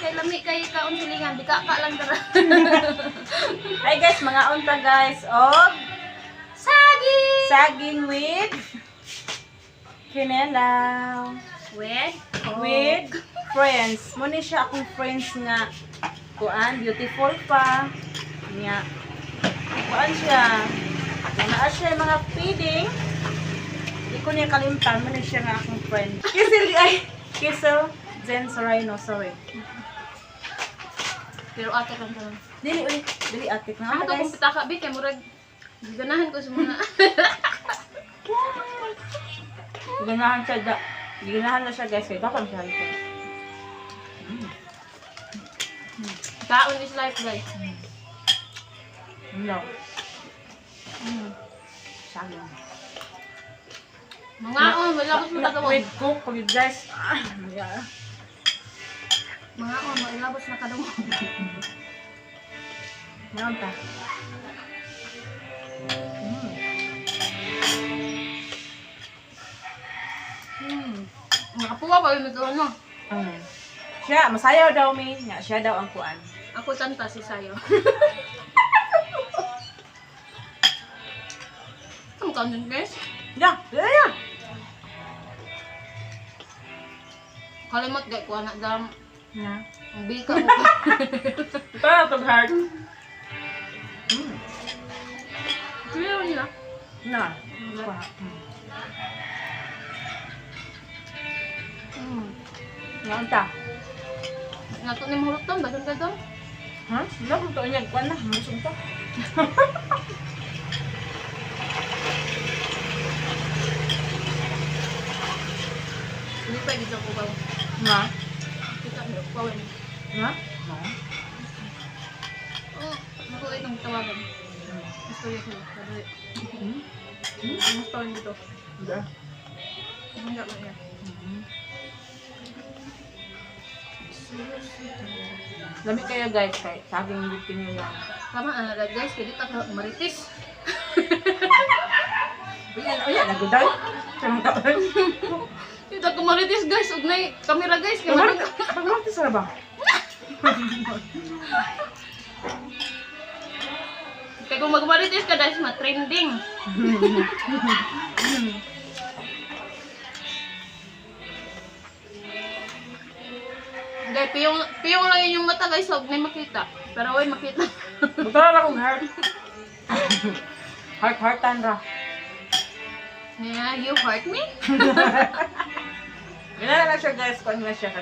kay lami kay kaon silingan, di ka lang dara. Hi guys, mga unta guys. Og saging with kinelaw. With friends. Muna siya akong friends nga kuan, beautiful pa. Nga. Kuan siya. Naa siya yung mga feeding. Hindi ko niya kalimtan. Muna siya nga akong friend. Kisel Zen Sorino, sorry. Pero ate lang ka lang. Dili atik na Ano to kung guys. pitaka bi kay murag ganahan ko sa mga. Ganahan siya ganahan na siya guys. Kaya dapat siya ito. Kaon is life guys. No. Saging. Mga wala ko sa katawag. With cook, with guys. Yeah. Mga mailabot na kadamo. Ngayon ta. Nakapuwa pa yung ito ano. Siya, masayaw daw mi. Nga, siya daw ang kuan. Ako tanta si Sayo. Kamu kaon guys? Yeah, yeah. Kalimot gay ko anak dam. Yeah. Ang bika mo. Ito na heart. Clear niya. Na. Ngayon ta. Nato ni mahulot tom, dagan ka tom. Ha? Wala kung ito niya. Kuan na. Musong to. Hindi pa gito ko ba. Nga? Kita mo ko ni. Nga? No. Oh, ako itong tawagan. Gusto niya ko. Kadali. Ang gusto niya dito. Hindi. Hindi mo niya. Lamig kayo guys. Kay saging with kinila. Tama guys, kaya dito ka maritis. Uyan, nagudaw. Samang kapan. Dito ka maritis guys, ugnay kamera guys. Pag-martis na ba? Kaya kung mag-maritis ka guys, ma-trending. Guys, piyong lang yun yung mata guys, huwag na makita. Pero huwag makita. Buto na akong heart. Heart-heartan ra. Yeah, you hurt me? Ganun na lang siya guys. Kung na siya.